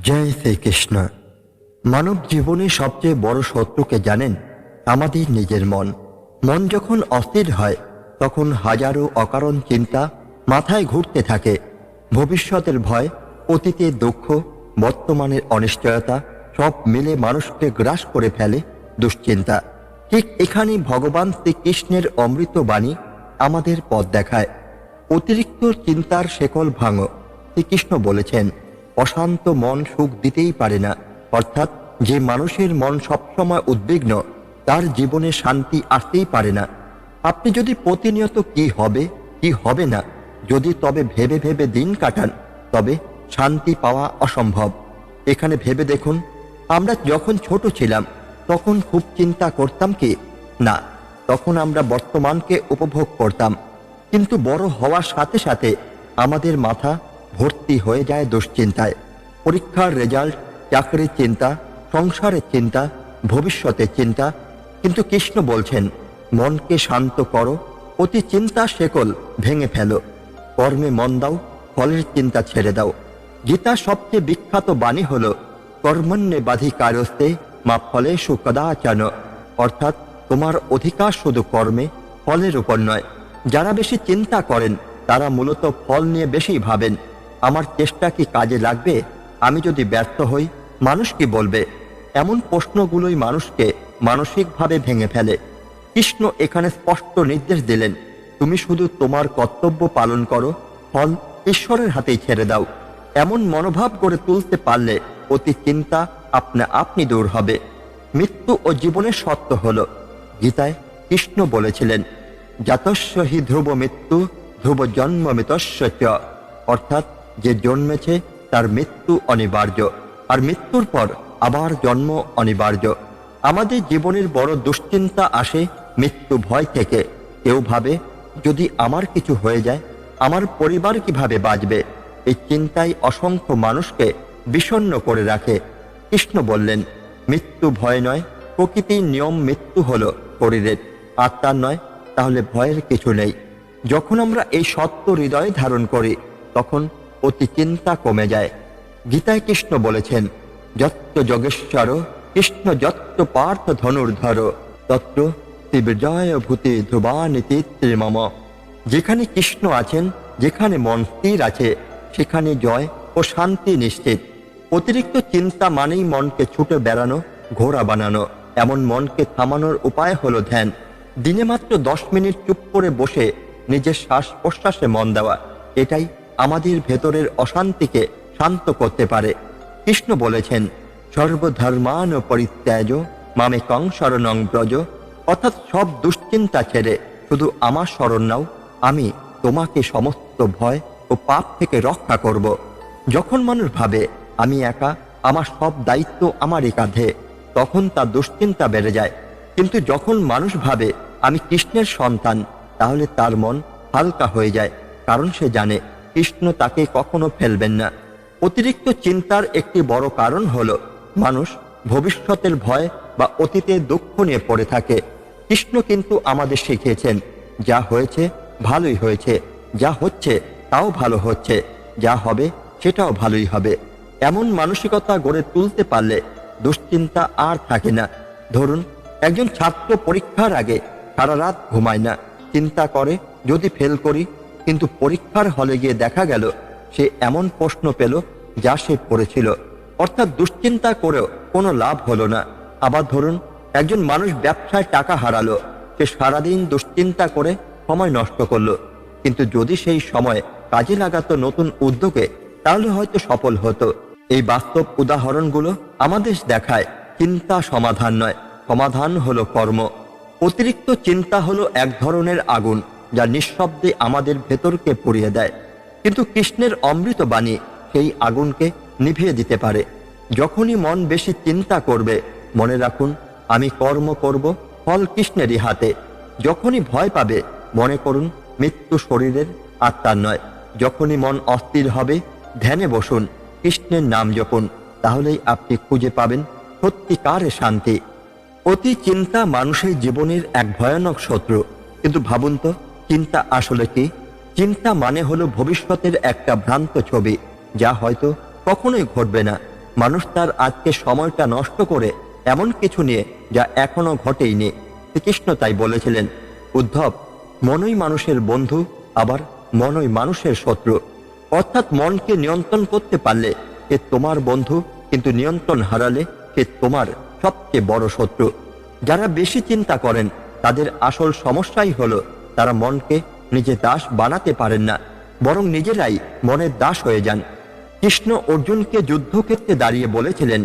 জয় শ্রীকৃষ্ণ। মানব জীবনে সবচেয়ে বড় শত্রুকে জানেন? আমাদের নিজের মন। মন যখন অস্থির হয় তখন হাজারো অকারণ চিন্তা মাথায় ঘুরতে থাকে। ভবিষ্যতের ভয়, অতীতের দুঃখ, বর্তমানের অনিশ্চয়তা সব মিলে মানুষকে গ্রাস করে ফেলে দুশ্চিন্তা। ঠিক এখানেই ভগবান শ্রীকৃষ্ণের অমৃত বাণী আমাদের পথ দেখায়। অতিরিক্ত চিন্তার শেকল ভাঙো। শ্রীকৃষ্ণ বলেছেন, অশান্ত মন সুখ দিতেই পারে না। অর্থাৎ যে মানুষের মন সবসময় উদ্বিগ্ন তার জীবনে শান্তি আসতেই পারে না। আপনি যদি প্রতিনিয়ত কি হবে কি হবে না যদি তবে ভেবে ভেবে দিন কাটান, তবে শান্তি পাওয়া অসম্ভব। এখানে ভেবে দেখুন, আমরা যখন ছোট ছিলাম তখন খুব চিন্তা করতাম কি না, তখন আমরা বর্তমানকে উপভোগ করতাম। কিন্তু বড় হওয়ার সাথে সাথে আমাদের মাথা ভর্তি হয়ে যায় দুশ্চিন্তায়। পরীক্ষার রেজাল্ট, চাকরির চিন্তা, সংসারের চিন্তা, ভবিষ্যতের চিন্তা। কিন্তু কৃষ্ণ বলছেন, মনকে শান্ত করো, অতি চিন্তা শেকল ভেঙে ফেলো, কর্মে মন দাও, ফলের চিন্তা ছেড়ে দাও। গীতার সবচেয়ে বিখ্যাত বাণী হল কর্মণ্যে বাধিকারস্তে মা ফলেষু কদাচন। অর্থাৎ তোমার অধিকার শুধু কর্মে, ফলের উপর নয়। যারা বেশি চিন্তা করেন তারা মূলত ফল নিয়ে বেশি ভাবেন। আমার চেষ্টা কি কাজে লাগবে? আমি যদি ব্যর্থ হই মানুষ কি বলবে? এমন প্রশ্নগুলোই মানুষকে মানসিকভাবে ভেঙে ফেলে। কৃষ্ণ এখানে স্পষ্ট নির্দেশ দিলেন, তুমি শুধু তোমার কর্তব্য পালন করো, ফল ঈশ্বরের হাতেই ছেড়ে দাও। এমন মনোভাব গড়ে তুলতে পারলে অতি চিন্তা আপনি দূর হবে। মৃত্যু ও জীবনের সত্য হল, গীতায় কৃষ্ণ বলেছিলেন, জাতস্য হি ধ্রুব মৃত্যু ধ্রুব জন্ম মৃতস্য চ। অর্থাৎ যে জন্মেছে তার মৃত্যু অনিবার্য, আর মৃত্যুর পর আবার জন্ম অনিবার্য। আমাদের জীবনের বড় দুশ্চিন্তা আসে মৃত্যু ভয় থেকে। কেউ ভাবে, যদি আমার কিছু হয়ে যায় আমার পরিবার কিভাবে বাঁচবে? এই চিন্তাই অসংখ্য মানুষকে বিষণ্ণ করে রাখে। কৃষ্ণ বললেন, মৃত্যু ভয় নয়, প্রকৃতির নিয়ম। মৃত্যু হলো শরীরের, আত্মার নয়। তাহলে ভয়ের কিছু নেই। যখন আমরা এই সত্য হৃদয়ে ধারণ করি তখন অতি চিন্তা কমে যায়। গীতায় কৃষ্ণ বলেছেন, যত্র যোগেশ্বর কৃষ্ণ যত্র পার্থ ধনুর্ধর তত্র শিবজয় ভূতি ধ্রুবানীতি মম। যেখানে কৃষ্ণ আছেন, যেখানে মন স্থির আছে, সেখানে জয় ও শান্তি নিশ্চিত। অতিরিক্ত চিন্তা মানেই মনকে ছুটে বেড়ানো, ঘোড়া বানানো। এমন মনকে থামানোর উপায় হলো ধ্যান। দিনে মাত্র 10 মিনিট চুপ করে বসে নিজের শ্বাস প্রশ্বাসে মন দেওয়া। এটাই আমাদের ভেতরের অশান্তিকে শান্ত করতে পারে। কৃষ্ণ বলেছেন, সর্বধর্মান পরিত্যাজ মামেকং শরণং ব্রজ। অর্থাৎ সব দুশ্চিন্তা ছেড়ে শুধু আমার শরণ নাও, আমি তোমাকে সমস্ত ভয় ও পাপ থেকে রক্ষা করব। যখন মানুষ ভাবে আমি একা, আমার সব দায়িত্ব আমারই কাঁধে, তখন তার দুশ্চিন্তা বেড়ে যায়। কিন্তু যখন মানুষ ভাবে আমি কৃষ্ণের সন্তান, তাহলে তার মন হালকা হয়ে যায়, কারণ সে জানে কৃষ্ণ তাকে কখনো ফেলবেন না। অতিরিক্ত চিন্তার একটি বড় কারণ হলো মানুষ ভবিষ্যতের ভয় বা অতীতের দুঃখ নিয়ে পড়ে থাকে। কৃষ্ণ কিন্তু আমাদের শিখিয়েছেন, যা হয়েছে ভালোই হয়েছে, যা হচ্ছে তাও ভালো হচ্ছে, যা হবে সেটাও ভালোই হবে। এমন মানসিকতা গড়ে তুলতে পারলে দুশ্চিন্তা আর থাকে না। ধরুন, একজন ছাত্র পরীক্ষার আগে সারা রাত ঘুমায় না, চিন্তা করে যদি ফেল করি। কিন্তু পরীক্ষার হলে গিয়ে দেখা গেল সে এমন প্রশ্ন পেল যা সে পড়েছিল। অর্থাৎ দুশ্চিন্তা করেও কোনো লাভ হলো না। আবার ধরুন, একজন মানুষ ব্যবসায় টাকা হারালো, সে সারাদিন দুশ্চিন্তা করে সময় নষ্ট করলো। কিন্তু যদি সেই সময় কাজে লাগাতো নতুন উদ্যোগে, তাহলে হয়তো সফল হতো। এই বাস্তব উদাহরণগুলো আমাদের দেখায় চিন্তা সমাধান নয়, সমাধান হলো কর্ম। অতিরিক্ত চিন্তা হলো এক ধরনের আগুন যা নিঃশব্দে আমাদের ভেতরকে পুড়িয়ে দেয়। কিন্তু কৃষ্ণের অমৃত বাণী সেই আগুনকে নিভিয়ে দিতে পারে। যখনই মন বেশি চিন্তা করবে, মনে রাখুন, আমি কর্ম করব, ফল কৃষ্ণেরই হাতে। যখনই ভয় পাবে, মনে করুন, মৃত্যু শরীরের, আত্মার নয়। যখনই মন অস্থির হবে, ধ্যানে বসুন, কৃষ্ণের নাম জপুন। তাহলেই আপনি খুঁজে পাবেন সত্যিকারের শান্তি। অতি চিন্তা মানুষের জীবনের এক ভয়ানক শত্রু। কিন্তু ভাবুন তো, চিন্তা আসলে কি? চিন্তা মানে হলো ভবিষ্যতের একটা ভ্রান্ত ছবি, যা হয়তো কখনোই ঘটবে না। মানুষ তার আজকে সময়টা নষ্ট করে এমন কিছু নিয়ে যা এখনো ঘটেইনি। শ্রীকৃষ্ণ তাই বলেছিলেন, উদ্ধব, মনই মানুষের বন্ধু, আবার মনই মানুষের শত্রু। অর্থাৎ মনকে নিয়ন্ত্রণ করতে পারলে সে তোমার বন্ধু, কিন্তু নিয়ন্ত্রণ হারালে সে তোমার সবচেয়ে বড় শত্রু। যারা বেশি চিন্তা করেন তাদের আসল সমস্যাই হলো তারা মনকে নিজের দাস বানাতে পারেন না, বরং নিজেরাই মনের দাস হয়ে যান। কৃষ্ণ অর্জুনকে যুদ্ধক্ষেত্রে দাঁড়িয়ে বলেছিলেন,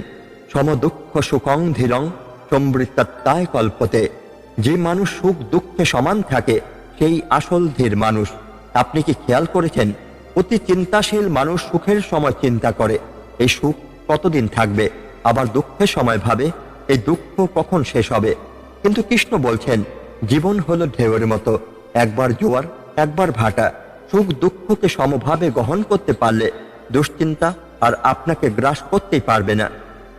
সমদুঃখ সুখং ধীরং সমৃত্তায় কল্পতে। যে মানুষ সুখ দুঃখে সমান থাকে সেই আসল ধীর মানুষ। আপনি কি খেয়াল করেছেন, অতি চিন্তাশীল মানুষ সুখের সময় চিন্তা করে এই সুখ কতদিন থাকবে, আবার দুঃখের সময় ভাবে এই দুঃখ কখন শেষ হবে। কিন্তু কৃষ্ণ বলছেন, জীবন হলো ঢেউয়ের মতো, একবার জোয়ার একবার ভাটা। সুখ দুঃখকে সমভাবে গ্রহণ করতে পারলে দুশ্চিন্তা আর আপনাকে গ্রাস করতেই পারবে না।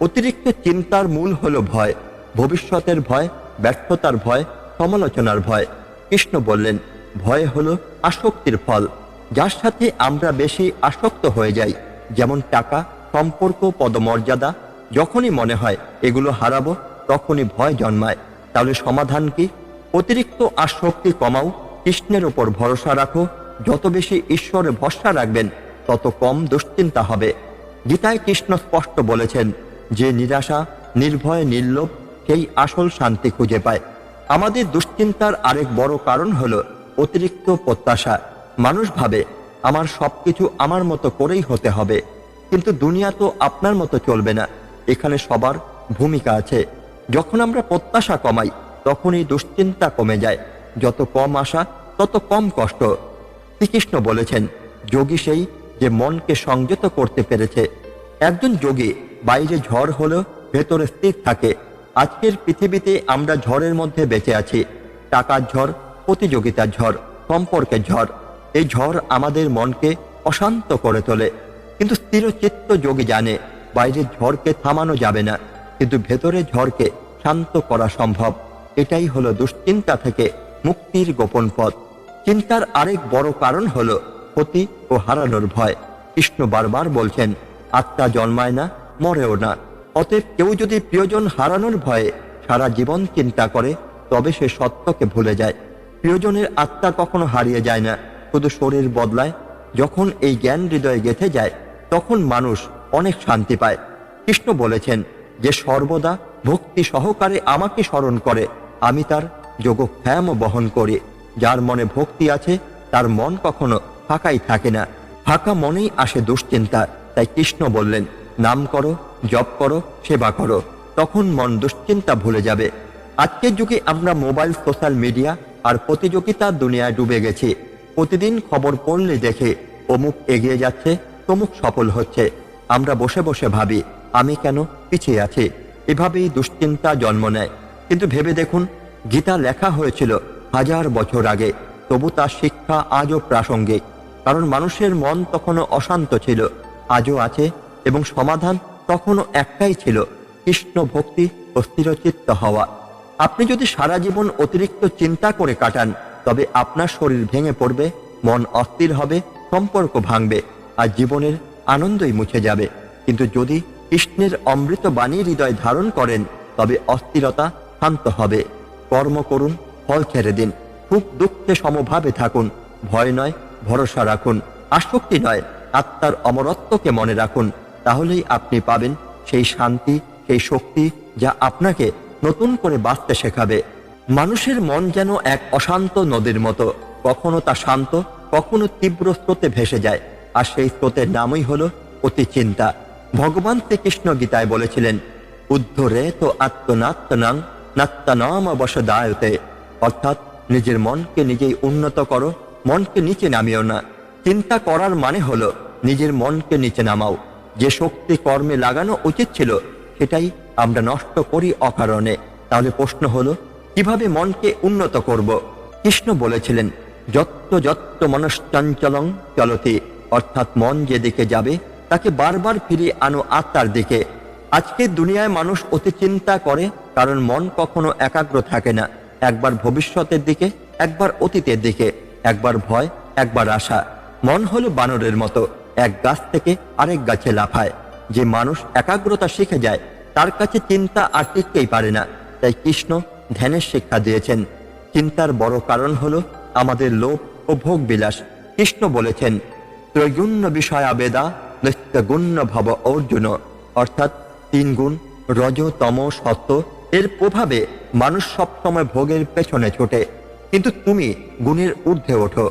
অতিরিক্ত চিন্তার মূল হলো ভয়, ভবিষ্যতের ভয়, ব্যর্থতার ভয়, সমালোচনার ভয়। কৃষ্ণ বললেন, ভয় হলো আসক্তির ফল, যার সাথে আমরা বেশি আসক্ত হয়ে যাই। যেমন টাকা, সম্পর্ক, পদমর্যাদা। যখনই মনে হয় এগুলো হারাবো, তখনই ভয় জন্মায়। তাহলে সমাধান কি? অতিরিক্ত আসক্তি কমাও, কৃষ্ণের উপর ভরসা রাখো। যত বেশি ঈশ্বরে ভরসা রাখবেন তত কম দুশ্চিন্তা হবে। গীতায় কৃষ্ণ স্পষ্ট বলেছেন, যে নিরাশা, নির্ভয়, নির্লোভ সেই আসল শান্তি খুঁজে পায়। আমাদের দুশ্চিন্তার আরেক বড় কারণ হলো অতিরিক্ত প্রত্যাশা। মানুষ ভাবে আমার সবকিছু আমার মতো করেই হতে হবে, কিন্তু দুনিয়া তো আপনার মতো চলবে না। এখানে সবার ভূমিকা আছে। যখন আমরা প্রত্যাশা কমাই তখনই দুশ্চিন্তা কমে যায়। যত কম আশা তত কম কষ্ট। শ্রীকৃষ্ণ বলেছেন, যোগী সেই যে মনকে সংযত করতে পেরেছে। একজন যোগী বাইরে ঝড় হলেও ভেতরে স্থির থাকে। আজকের পৃথিবীতে আমরা ঝড়ের মধ্যে বেঁচে আছি। টাকার ঝড়, প্রতিযোগিতার ঝড়, সম্পর্কের ঝড়। এই ঝড় আমাদের মনকে অশান্ত করে তোলে। কিন্তু স্থিরচিত্ত যোগী জানে, বাইরের ঝড়কে থামানো যাবে না, কিন্তু ভেতরে ঝড়কে শান্ত করা সম্ভব। এটাই হলো দুশ্চিন্তা থেকে মুক্তির গোপন পথ। চিন্তার আরেক বড় কারণ হলো ক্ষতি ও হারানোর ভয়। কৃষ্ণ বারবার বলছেন, আত্মা জন্মায় না, মরেও না। অতএব কেউ যদি প্রিয়জন হারানোর ভয়ে সারা জীবন চিন্তা করে, তবে সে সত্যকে ভুলে যায়। প্রিয়জনের আত্মা কখনো হারিয়ে যায় না, শুধু শরীর বদলায়। যখন এই জ্ঞান হৃদয়ে গেঁথে যায়, তখন মানুষ অনেক শান্তি পায়। কৃষ্ণ বলেছেন, যে সর্বদা ভক্তি সহকারে আমাকে স্মরণ করে, আমি তার যোগক্ষেমও বহন করি। যার মনে ভক্তি আছে তার মন কখনো ফাঁকাই থাকে না। ফাঁকা মনেই আসে দুশ্চিন্তা। তাই কৃষ্ণ বললেন, নাম করো, জপ করো, সেবা করো, তখন মন দুশ্চিন্তা ভুলে যাবে। আজকের যুগে আমরা মোবাইল, সোশ্যাল মিডিয়া আর প্রতিযোগিতার দুনিয়ায় ডুবে গেছি। প্রতিদিন খবর পড়লে দেখে অমুক এগিয়ে যাচ্ছে, তমুক সফল হচ্ছে। আমরা বসে বসে ভাবি, আমি কেন পিছিয়ে আছি। এভাবেই দুশ্চিন্তা জন্ম নেয়। কিন্তু ভেবে দেখুন, গীতা লেখা হয়েছিল 1000 বছর আগে, তবু তার শিক্ষা আজও প্রাসঙ্গিক। কারণ মানুষের মন তখনও অশান্ত ছিল, আজও আছে, এবং সমাধান তখনও একটাই ছিল, কৃষ্ণ ভক্তি ও স্থিরচিত্ত হওয়া। আপনি যদি সারা জীবন অতিরিক্ত চিন্তা করে কাটান, তবে আপনার শরীর ভেঙে পড়বে, মন অস্থির হবে, সম্পর্ক ভাঙবে, আর জীবনের আনন্দই মুছে যাবে। কিন্তু যদি কৃষ্ণের অমৃত বাণী হৃদয় ধারণ করেন, তবে অস্থিরতা শান্ত হবে। কর্ম করুন, ফল ছেড়ে দিন, সুখ দুঃখে সমভাবে থাকুন। ভয় নয়, ভরসা রাখুন। আসক্তি নয়, আত্মার অমরত্বকে মনে রাখুন। তাহলেই আপনি পাবেন সেই শান্তি, সেই শক্তি যা আপনাকে নতুন করে বাঁচতে শেখাবে। মানুষের মন যেন এক অশান্ত নদীর মতো, কখনো তা শান্ত, কখনো তীব্র স্রোতে ভেসে যায়। আর সেই স্রোতের নামই হলো অতি চিন্তা। ভগবান শ্রীকৃষ্ণ গীতায় বলেছিলেন, উদ্ধরে তো আত্মনাত্মনাং নাত্তানাম বশদায়তে। অর্থাৎ নিজের মনকে নিজেই উন্নত করো, মনকে নিচে নামিও না। চিন্তা করার মানে হলো নিজের মনকে নিচে নামাও। যে শক্তি কর্মে লাগানো উচিত ছিল, সেটাই আমরা নষ্ট করি অকারণে। তাহলে প্রশ্ন হলো, কিভাবে মনকে উন্নত করব? কৃষ্ণ বলেছিলেন, যত্র যত্র মনশ্চঞ্চলং চলতি। অর্থাৎ মন যেদিকে যাবে তাকে বারবার ফিরিয়ে আনো আত্মার দিকে। আজকের দুনিয়ায় মানুষ অতি চিন্তা করে, কারণ মন কখনো একাগ্র থাকে না। একবার ভবিষ্যতের দিকে, একবার অতীতের দিকে, একবার ভয়, একবার আশা। মন হলো বানরের মতো, এক গাছ থেকে আরেক গাছে লাফায়। যে মানুষ একাগ্রতা শিখে যায় তার কাছে চিন্তা আর টিকতেই পারে না। তাই কৃষ্ণ ধ্যানের শিক্ষা দিয়েছেন। চিন্তার বড় কারণ হলো আমাদের লোভ ও ভোগ বিলাস। কৃষ্ণ বলেছেন, ত্রৈগুণ্য বিষয়া বেদা নিত্যগুণ্য ভব অর্জুন, অর্থাৎ 3 গুণ রজ তম সত্য এর প্রভাবে মানুষ সবসময় ভোগের পেছনে ছোটে। কিন্তু তুমি গুণের ঊর্ধ্বে ওঠো।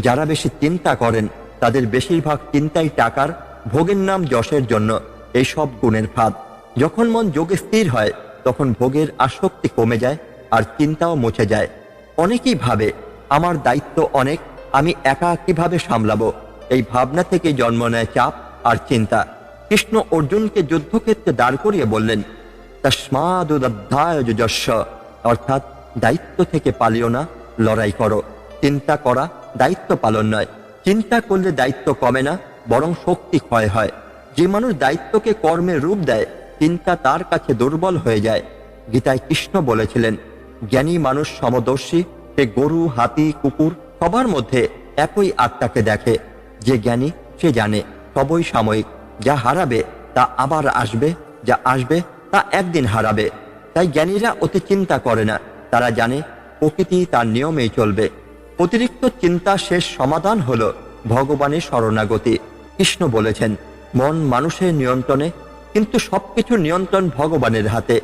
যারা বেশি চিন্তা করেন তাদের বেশিরভাগ চিন্তাই টাকার, ভোগের নাম যশের জন্য। এই সব গুণের ফাঁদ। যখন মন যোগে স্থির হয় তখন ভোগের আসক্তি কমে যায় আর চিন্তাও মুছে যায়। অনেকেই ভাবে আমার দায়িত্ব অনেক, আমি একা কিভাবে সামলাবো। এই ভাবনা থেকে জন্ম নেয় চাপ আর চিন্তা। কৃষ্ণ অর্জুনকে যুদ্ধক্ষেত্রে দাঁড় করিয়ে বললেন, তস্মাদুদধ্যায় যশস্য, অর্থাৎ দায়িত্ব থেকে পালিও না, লড়াই করো। চিন্তা করা দায়িত্ব পালন নয়। চিন্তা করলে দায়িত্ব কমে না, বরং শক্তি ক্ষয় হয়। যে মানুষ দায়িত্বকে কর্মের রূপ দেয় চিন্তা তার কাছে দুর্বল হয়ে যায়। গীতায় কৃষ্ণ বলেছিলেন, জ্ঞানী মানুষ সমদর্শী, সে গরু, হাতি, কুকুর সবার মধ্যে একই আত্মাকে দেখে। যে জ্ঞানী সে জানে সবই সাময়িক, যা হারাবে তা আবার আসবে, যা আসবে তা একদিন হারাবে। তাই জ্ঞানীরা অতি চিন্তা করে না, তারা জানে প্রকৃতি তার নিয়মেই চলবে। অতিরিক্ত চিন্তা শেষ সমাধান হলো ভগবানের শরণাগতি। কৃষ্ণ বলেছেন, মন মানুষের নিয়ন্ত্রণে, কিন্তু সবকিছু নিয়ন্ত্রণ ভগবানের হাতে।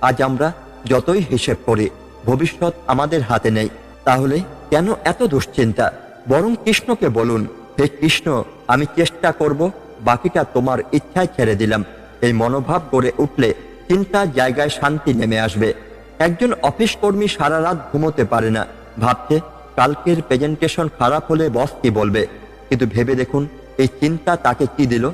আজ আমরা যতই হিসেব করি ভবিষ্যৎ আমাদের হাতে নেই। তাহলে কেন এত দুশ্চিন্তা? বরং কৃষ্ণকে বলুন, হে কৃষ্ণ, আমি চেষ্টা করব, বাকিটা তোমার ইচ্ছায় ছেড়ে দিলাম। এই মনোভাব গড়ে উঠলে চিন্তার জায়গায় শান্তি নেমে আসবে। একজন অফিস কর্মী সারা রাত ঘুমোতে পারে না, ভাবছে কালকের প্রেজেন্টেশন খারাপ হলে বস কি বলবে। কিন্তু ভেবে দেখুন এই চিন্তা তাকে কি দিল।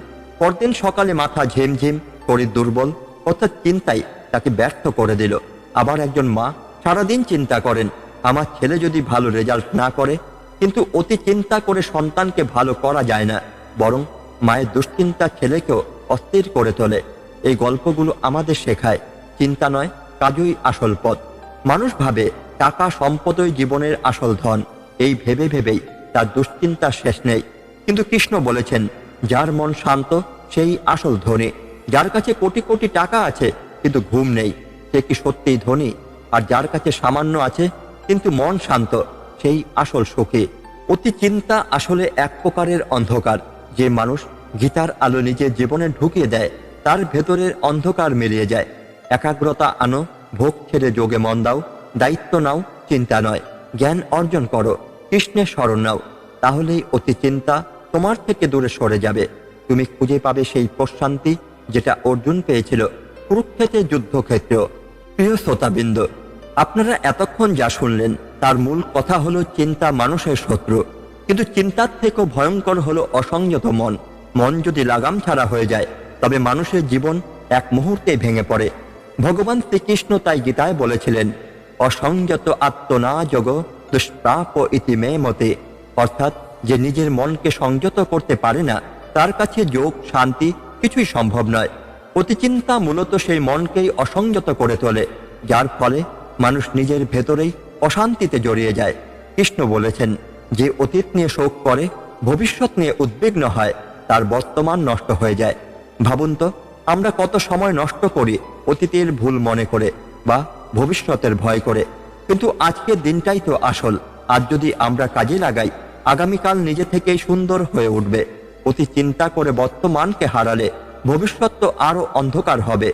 পরদিন সকালে মাথা ঝিমঝিম, শরীর দুর্বল, অর্থাৎ চিন্তাই তাকে ব্যর্থ করে দিল। আবার একজন মা সারাদিন চিন্তা করেন, আমার ছেলে যদি ভালো রেজাল্ট না করে, কিন্তু অতি চিন্তা করে সন্তানকে ভালো করা যায় না, বরং মায়ের দুশ্চিন্তা ছেলেকেও অস্থির করে তোলে। এই গল্পগুলো আমাদের শেখায় চিন্তা নয়, কাজই আসল পথ। মানুষ ভাবে টাকা সম্পদই জীবনের আসল ধন। এই ভেবে ভেবেই তার দুশ্চিন্তা শেষ নেই। কিন্তু কৃষ্ণ বলেছেন, যার মন শান্ত সেই আসল ধনী। যার কাছে কোটি কোটি টাকা আছে কিন্তু ঘুম নেই, সে কি সত্যিই ধনী? আর যার কাছে সামান্য আছে কিন্তু মন শান্ত, সেই আসল সুখী। অতি চিন্তা আসলে এক প্রকারের অন্ধকার। যে মানুষ গীতার আলো নিজের জীবনে ঢুকিয়ে দেয় তার ভেতরের অন্ধকার মিলিয়ে যায়। একাগ্রতা আনো, ভোগ ছেড়ে যোগে মন দাও, দায়িত্ব নাও, চিন্তা নয়। জ্ঞান অর্জন করো, কৃষ্ণের শরণ নাও, তাহলেই অতি চিন্তা তোমার থেকে দূরে সরে যাবে। তুমি খুঁজে পাবে সেই প্রশান্তি যেটা অর্জুন পেয়েছিল কুরুক্ষেত্রের যুদ্ধক্ষেত্র। প্রিয় শ্রোতাবৃন্দ, আপনারা এতক্ষণ যা শুনলেন তার মূল কথা হলো চিন্তা মানুষের শত্রু। কিন্তু চিন্তার থেকেও ভয়ঙ্কর হলো অসংযত মন। মন যদি লাগাম ছাড়া হয়ে যায় তবে মানুষের জীবন এক মুহূর্তে ভেঙে পড়ে। ভগবান শ্রীকৃষ্ণ তাই গীতায় বলেছিলেন, অসংযত আত্মনা যোগ দুষ্প্রাপ ইতি মে মতে, অর্থাৎ যে নিজের মনকে সংযত করতে পারে না তার কাছে যোগ, শান্তি কিছুই সম্ভব নয়। অতিচিন্তা মূলত সেই মনকেই অসংযত করে তোলে, যার ফলে মানুষ নিজের ভেতরেই অশান্তিতে জড়িয়ে যায়। কৃষ্ণ বলেছেন, যে অতীত নিয়ে শোক করে, ভবিষ্যৎ নিয়ে উদ্বিগ্ন হয়, তার বর্তমান নষ্ট হয়ে যায়। ভাবুন তো, আমরা কত সময় নষ্ট করি অতীতের ভুল মনে করে বা ভবিষ্যতের ভয় করে। কিন্তু আজকের দিনটাই তো আসল। আজ যদি আমরা কাজে লাগাই, আগামীকাল নিজে থেকেই সুন্দর হয়ে উঠবে। অতি চিন্তা করে বর্তমানকে হারালে ভবিষ্যৎ তো আরো অন্ধকার হবে।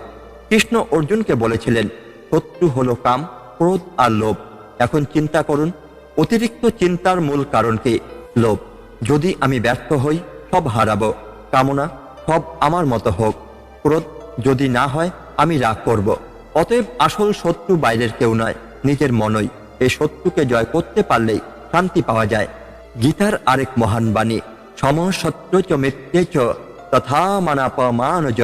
কৃষ্ণ অর্জুনকে বলেছিলেন, শত্রু হলো কাম, ক্রোধ আর লোভ। এখন চিন্তা করুন, অতিরিক্ত চিন্তার মূল কারণ কি? লোভ। যদি আমি ব্যর্থ হই সব হারাবো, কামনা সব আমার মতো হোক। ক্রোধ, যদি না হয় আমি রাগ করব। অতএব আসল শত্রু বাইরের কেউ নয়, নিজের মনই। এই শত্রুকে জয় করতে পারলেই শান্তি পাওয়া যায়। গীতার আরেক মহান বাণী, সমশত্রু চ মিত্রে চ তথা মানাপমানজ,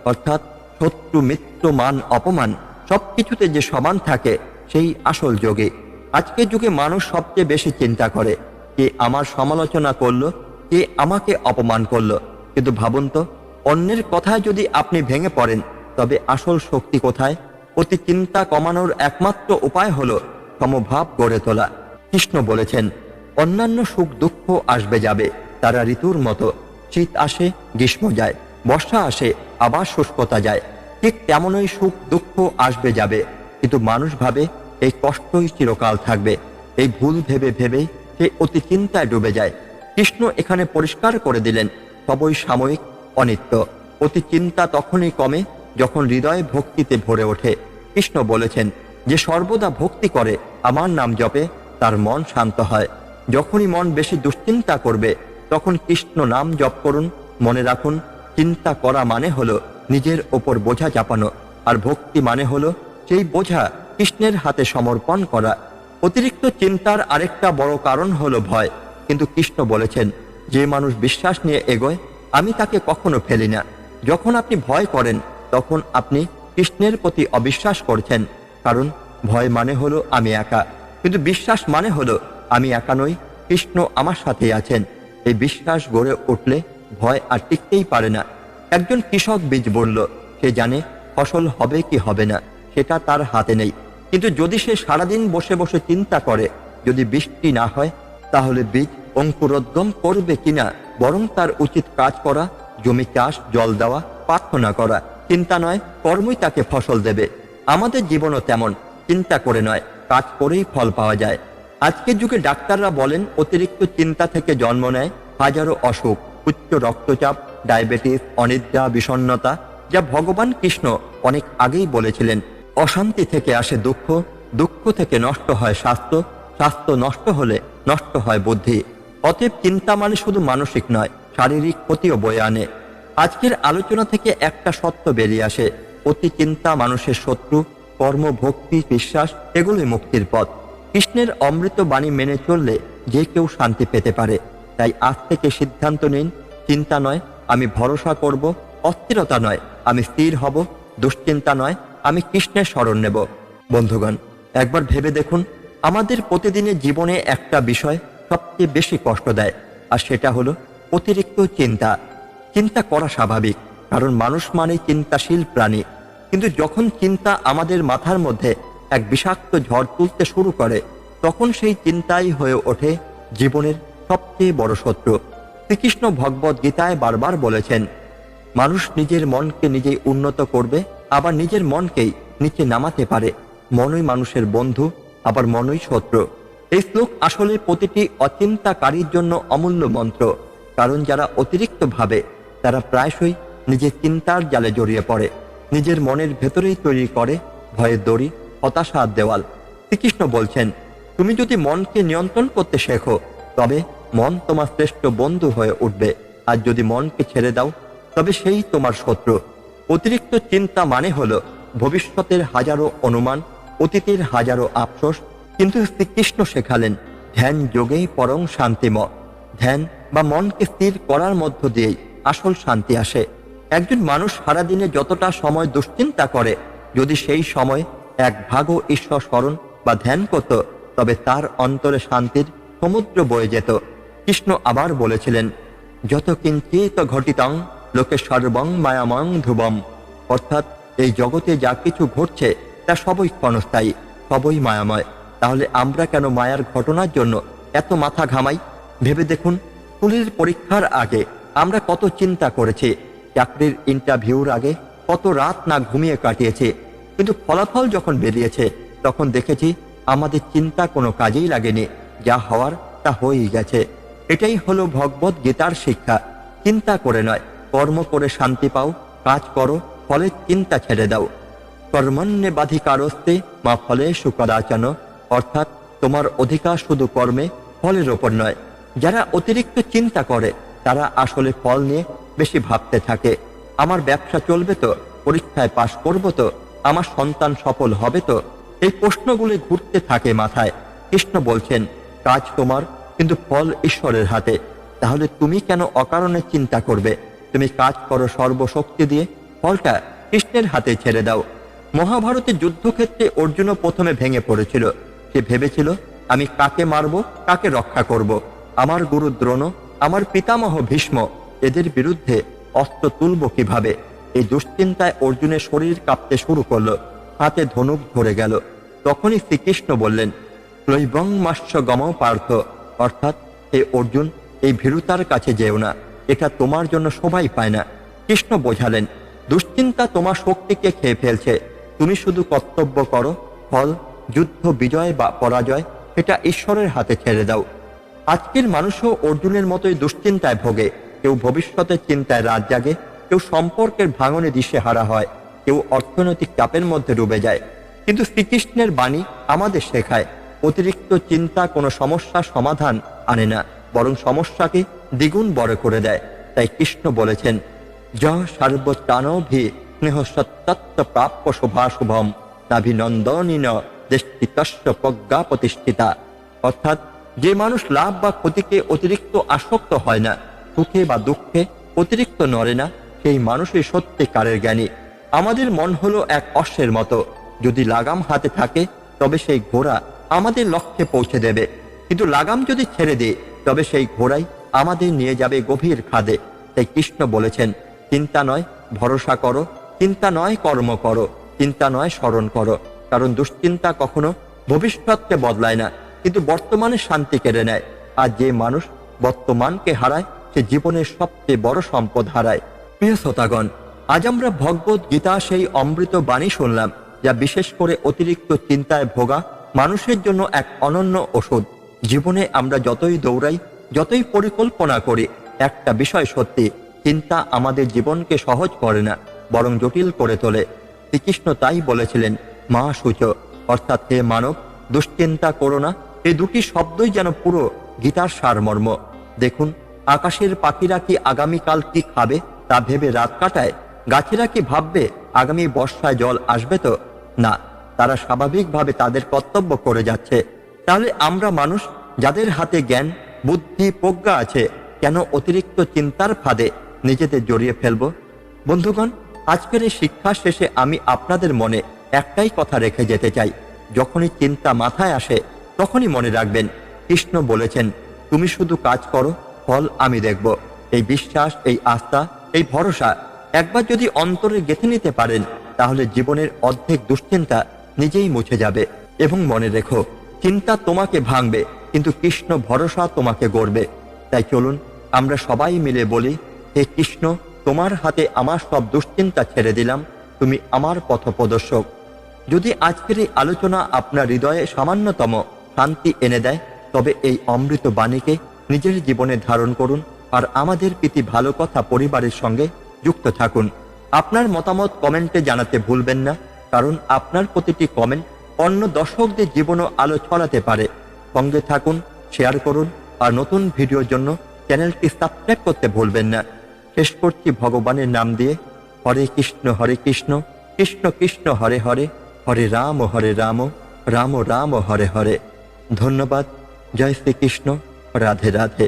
অর্থাৎ শত্রু, মিত্র, মান, অপমান সবকিছুতে যে সমান থাকে সেই আসল যোগে। আজকের যুগে মানুষ সবচেয়ে বেশি চিন্তা করে, কে আমার সমালোচনা করলো, কে আমাকে অপমান করলো। কিন্তু ভাবুন তো, অন্যের কথায় যদি আপনি ভেঙে পড়েন তবে আসল শক্তি কোথায়? অতি চিন্তা কমানোর একমাত্র উপায় হলো সমভাব গড়ে তোলা। কৃষ্ণ বলেছেন, অন্যান্য সুখ দুঃখ আসবে যাবে, তারা ঋতুর মতো। শীত আসে, গ্রীষ্ম যায়, বর্ষা আসে, আবার শুষ্কতা যায়, ঠিক তেমনই সুখ দুঃখ আসবে যাবে, কিন্তু মানুষ ভাবে এই কষ্টই চিরকাল থাকবে। এই ভুল ভেবে ভেবেই সে অতি চিন্তায় ডুবে যায়। কৃষ্ণ এখানে পরিষ্কার করে দিলেন সবই সাময়িক, অনিত্য। অতি চিন্তা তখনই কমে যখন হৃদয়ে ভক্তিতে ভরে ওঠে। কৃষ্ণ বলেছেন, যে সর্বদা ভক্তি করে, আমার নাম জপে, তার মন শান্ত হয়। যখনই মন বেশি দুশ্চিন্তা করবে, তখন কৃষ্ণ নাম জপ করুন। মনে রাখুন, চিন্তা করা মানে হলো নিজের ওপর বোঝা চাপানো, আর ভক্তি মানে হলো সেই বোঝা কৃষ্ণের হাতে সমর্পণ করা। অতিরিক্ত চিন্তার আরেকটা বড় কারণ হলো ভয়, কিন্তু কৃষ্ণ বলেছেন, যে মানুষ বিশ্বাস নিয়ে এগোয়, আমি তাকে কখনো ফেলি না। যখন আপনি ভয় করেন, তখন আপনি কৃষ্ণের প্রতি অবিশ্বাস করছেন, কারণ ভয় মানে হলো আমি একা, কিন্তু বিশ্বাস মানে হলো আমি একা নই, কৃষ্ণ আমার সাথেই আছেন। এই বিশ্বাস গড়ে উঠলে ভয় আর টিকতেই পারে না। একজন কৃষক বীজ বলল, সে জানে ফসল হবে কি হবে না, সেটা তার হাতে নেই, কিন্তু যদি সে সারাদিন বসে বসে চিন্তা করে, যদি বৃষ্টি না হয় তাহলে বীজ অঙ্কুরোদ্গম করবে কিনা, বরং তার উচিত কাজ করা, জমি চাষ, জল দেওয়া, প্রার্থনা করা। চিন্তা নয়, কর্মই তাকে ফসল দেবে। আমাদের জীবনও তেমন, চিন্তা করে নয়, কাজ করেই ফল পাওয়া যায়। আজকের যুগে ডাক্তাররা বলেন, অতিরিক্ত চিন্তা থেকে জন্ম নেয় হাজারো অসুখ, উচ্চ রক্তচাপ, ডায়াবেটিস, অনিদ্রা, বিষণ্ণতা, যা ভগবান কৃষ্ণ অনেক আগেই বলেছিলেন। অশান্তি থেকে আসে দুঃখ, দুঃখ থেকে নষ্ট হয় স্বাস্থ্য, স্বাস্থ্য নষ্ট হলে নষ্ট হয় বুদ্ধি। অতএব চিন্তা মানে শুধু মানসিক নয়, শারীরিক ক্ষতিও বয়ে আনে। আজকের আলোচনা থেকে একটা সত্য বেরিয়ে আসে, অতি চিন্তা মানুষের শত্রু। কর্ম, ভক্তি, বিশ্বাস, এগুলোই মুক্তির পথ। কৃষ্ণের অমৃত বাণী মেনে চললে যে কেউ শান্তি পেতে পারে। তাই আজ থেকে সিদ্ধান্ত নিন, চিন্তা নয়, আমি ভরসা করব, অস্থিরতা নয়, আমি স্থির হব, দুশ্চিন্তা নয়, আমি কৃষ্ণের শরণ নেব। বন্ধুগণ, একবার ভেবে দেখুন, আমাদের প্রতিদিনের জীবনে একটা বিষয় সবচেয়ে বেশি কষ্ট দেয়, আর সেটা হলো অতিরিক্ত চিন্তা। চিন্তা করা স্বাভাবিক, কারণ মানুষ মানেই চিন্তাশীল প্রাণী। কিন্তু যখন চিন্তা আমাদের মাথার মধ্যে এক বিষাক্ত ঝড় তুলতে শুরু করে, তখন সেই চিন্তাই হয়ে ওঠে জীবনের সবচেয়ে বড় শত্রু। শ্রীকৃষ্ণ ভগবদ গীতায় বারবার বলেছেন, মানুষ নিজের মনকে নিজেই উন্নত করবে, আবার নিজের মনকেই নিচে নামাতে পারে। মনই মানুষের বন্ধু, আবার মনই শত্রু। এই শ্লোক আসলে প্রতিটি অচিন্তাকারীর জন্য অমূল্য মন্ত্র, কারণ যারা অতিরিক্ত ভাবে, তারা প্রায়শই নিজের চিন্তার জালে জড়িয়ে পড়ে, নিজের মনের ভেতরেই তৈরি করে ভয়ের দড়ি, হতাশার দেওয়াল। শ্রীকৃষ্ণ বলছেন, তুমি যদি মনকে নিয়ন্ত্রণ করতে শেখো, তবে মন তোমার শ্রেষ্ঠ বন্ধু হয়ে উঠবে, আর যদি মনকে ছেড়ে দাও, তবে সেই তোমার শত্রু। অতিরিক্ত চিন্তা মানে হলো ভবিষ্যতের হাজারো অনুমান, অতীতের হাজারো আফসোস। কিন্তু শ্রীকৃষ্ণ শেখালেন, ধ্যান যোগেই পরম শান্তিম। ধ্যান বা মনকে স্থির করার মধ্য দিয়েই আসল শান্তি আসে। একজন মানুষ সারাদিনে যতটা সময় দুশ্চিন্তা করে, যদি সেই সময় এক ভাগও ঈশ্বর স্মরণ বা ধ্যান করত, তবে তার অন্তরে শান্তির সমুদ্র বয়ে যেত। কৃষ্ণ আবার বলেছিলেন, যত কিঞ্চিত ঘটিতং লোকে সর্বং মায়ামং ধ্রুবম। অর্থাৎ এই জগতে যা কিছু ঘটছে তা সবই ক্ষণস্থায়ী, সবই মায়াময়। তাহলে আমরা কেন মায়ার ঘটনার জন্য এত মাথা ঘামাই? ভেবে দেখুন, স্কুলের পরীক্ষার আগে আমরা কত চিন্তা করেছি, চাকরির ইন্টারভিউর আগে কত রাত না ঘুমিয়ে কাটিয়েছি, কিন্তু ফলাফল যখন বেরিয়েছে, তখন দেখেছি আমাদের চিন্তা কোনো কাজেই লাগেনি, যা হওয়ার তা হয়েই গেছে। এটাই হলো ভগবদ গীতার শিক্ষা। চিন্তা করে নয়, কর্ম করে শান্তি পাও, কাজ করো, ফলে চিন্তা ছেড়ে দাও। কর্মণ্যে বাধিকারস্তে মা ফলে সুকদাচন। অর্থাৎ তোমার অধিকার শুধু কর্মে, ফলের ওপর নয়। যারা অতিরিক্ত চিন্তা করে, তারা আসলে ফল নিয়ে বেশি ভাবতে থাকে। আমার ব্যবসা চলবে তো, পরীক্ষায় পাশ করব তো, আমার সন্তান সফল হবে তো, এই প্রশ্নগুলি ঘুরতে থাকে মাথায়। কৃষ্ণ বলছেন, কাজ তোমার, কিন্তু ফল ঈশ্বরের হাতে। তাহলে তুমি কেন অকারণে চিন্তা করবে? তুমি কাজ করো সর্বশক্তি দিয়ে, ফলটা কৃষ্ণের হাতে ছেড়ে দাও। মহাভারতের যুদ্ধক্ষেত্রে অর্জুনও প্রথমে ভেঙে পড়েছিল। সে ভেবেছিল, আমি কাকে মারব, কাকে রক্ষা করব? আমার গুরু দ্রোণ, আমার পিতামহ ভীষ্ম, এদের বিরুদ্ধে অস্ত্র তুলব কিভাবে? এই দুশ্চিন্তায় অর্জুনের শরীর কাঁপতে শুরু করলো, হাতে ধনুক ধরে গেল। তখনই শ্রীকৃষ্ণ বললেন, ক্লৈবং মাস্য গম পার্থ। অর্থাৎ, হে অর্জুন, এই ভীরুতার কাছে যেও না, এটা তোমার জন্য সবাই পায় না। কৃষ্ণ বোঝালেন, দুশ্চিন্তা তোমার শক্তিকে খেয়ে ফেলছে। তুমি শুধু কর্তব্য করো, ফল, যুদ্ধ বিজয় বা পরাজয় সেটা ঈশ্বরের হাতে ছেড়ে দাও। আজকের মানুষও অর্জুনের মতোই দুশ্চিন্তায় ভোগে। কেউ ভবিষ্যতের চিন্তায় রাত জাগে, কেউ সম্পর্কের ভাঙনে দিশেহারা হয়, কেউ অর্থনৈতিক চাপের মধ্যে ডুবে যায়। কিন্তু শ্রীকৃষ্ণের বাণী আমাদের শেখায়, অতিরিক্ত চিন্তা কোনো সমস্যার সমাধান আনে না, বরং সমস্যাকে দ্বিগুণ বড় করে দেয়। তাই কৃষ্ণ বলেছেন, য সর্বত্রাণভি স্নেহসত্তত্ব প্রাপ্য শুভাশুভম নাভিনন্দনীন দেষ্টিতস্য প্রজ্ঞা প্রতিষ্ঠিতা। অর্থাৎ যে মানুষ লাভ বা ক্ষতিকে অতিরিক্ত আসক্ত হয় না, সুখে বা দুঃখে অতিরিক্ত নড়ে না, সেই মানুষই সত্যিকারের জ্ঞানী। আমাদের মন হলো এক অশ্বের মতো, যদি লাগাম হাতে থাকে তবে সেই ঘোড়া আমাদের লক্ষ্যে পৌঁছে দেবে, কিন্তু লাগাম যদি ছেড়ে দেয় তবে সেই ঘোড়াই আমাদের নিয়ে যাবে গভীর খাদে। তাই কৃষ্ণ বলেছেন, চিন্তা নয় ভরসা করো, চিন্তা নয় কর্ম করো, চিন্তা নয় স্মরণ করো। কারণ দুশ্চিন্তা কখনো ভবিষ্যৎকে বদলায় না, কিন্তু বর্তমানে শান্তি কেড়ে নেয়। আর যে মানুষ বর্তমানকে হারায় সে জীবনের সবচেয়ে বড় সম্পদ হারায়। প্রিয় শ্রোতাগণ, আজ আমরা ভগবত গীতা সেই অমৃত বাণী শুনলাম, যা বিশেষ করে অতিরিক্ত চিন্তায় ভোগা মানুষের জন্য এক অনন্য ওষুধ। জীবনে আমরা যতই দৌড়াই, যতই পরিকল্পনা করি, একটা বিষয় সত্যি, চিন্তা আমাদের জীবনকে সহজ করে না, বরং জটিল করে তোলে। শ্রীকৃষ্ণ তাই বলেছিলেন, মা শুচ, অর্থাৎ হে মানব, দুশ্চিন্তা করো না। এই দুটি শব্দই যেন পুরো গীতার সারমর্ম। দেখুন, আকাশের পাখিরা কি আগামীকাল কি খাবে তা ভেবে রাত কাটায়? গাছেরা কি ভাববে আগামী বর্ষায় জল আসবে? তো না, তারা স্বাভাবিকভাবে তাদের কর্তব্য করে যাচ্ছে। তাহলে আমরা মানুষ, যাদের হাতে জ্ঞান, বুদ্ধি, প্রজ্ঞা আছে, কেন অতিরিক্ত চিন্তার ফাঁদে নিজেদের জড়িয়ে ফেলব? বন্ধুগণ, আজকের এই শিক্ষা শেষে আমি আপনাদের মনে একটাই কথা রেখে যেতে চাই, যখনই চিন্তা মাথায় আসে তখনই মনে রাখবেন, কৃষ্ণ বলেছেন, তুমি শুধু কাজ করো, ফল আমি দেখব। এই বিশ্বাস, এই আস্থা, এই ভরসা একবার যদি অন্তরে গেঁথে নিতে পারেন, তাহলে জীবনের অর্ধেক দুশ্চিন্তা নিজেই মুছে যাবে। এবং মনে রেখো, চিন্তা তোমাকে ভাঙবে, কিন্তু কৃষ্ণ ভরসা তোমাকে গড়বে। তাই চলুন আমরা সবাই মিলে বলি, হে কৃষ্ণ, তোমার হাতে আমার সব দুশ্চিন্তা ছেড়ে দিলাম, তুমি আমার পথপ্রদর্শক। যদি আজকের এই আলোচনা আপনার হৃদয়ে সামান্যতম শান্তি এনে দেয়, তবে এই অমৃত বাণীকে নিজের জীবনে ধারণ করুন। আর আমাদের প্রীতি ভালো কথা পরিবারের সঙ্গে যুক্ত থাকুন। আপনার মতামত কমেন্টে জানাতে ভুলবেন না, কারণ আপনার প্রতিটি কমেন্ট অন্য দর্শকদের জীবনও আলো ছড়াতে পারে। সঙ্গে থাকুন, শেয়ার করুন, আর নতুন ভিডিওর জন্য চ্যানেলটি সাবস্ক্রাইব করতে ভুলবেন না। শেষ করছি ভগবানের নাম দিয়ে, হরে কৃষ্ণ কৃষ্ণ কৃষ্ণ হরে হরে, হরে রাম রাম রাম হরে হরে। ধন্যবাদ। জয় শ্রীকৃষ্ণ। রাধে রাধে।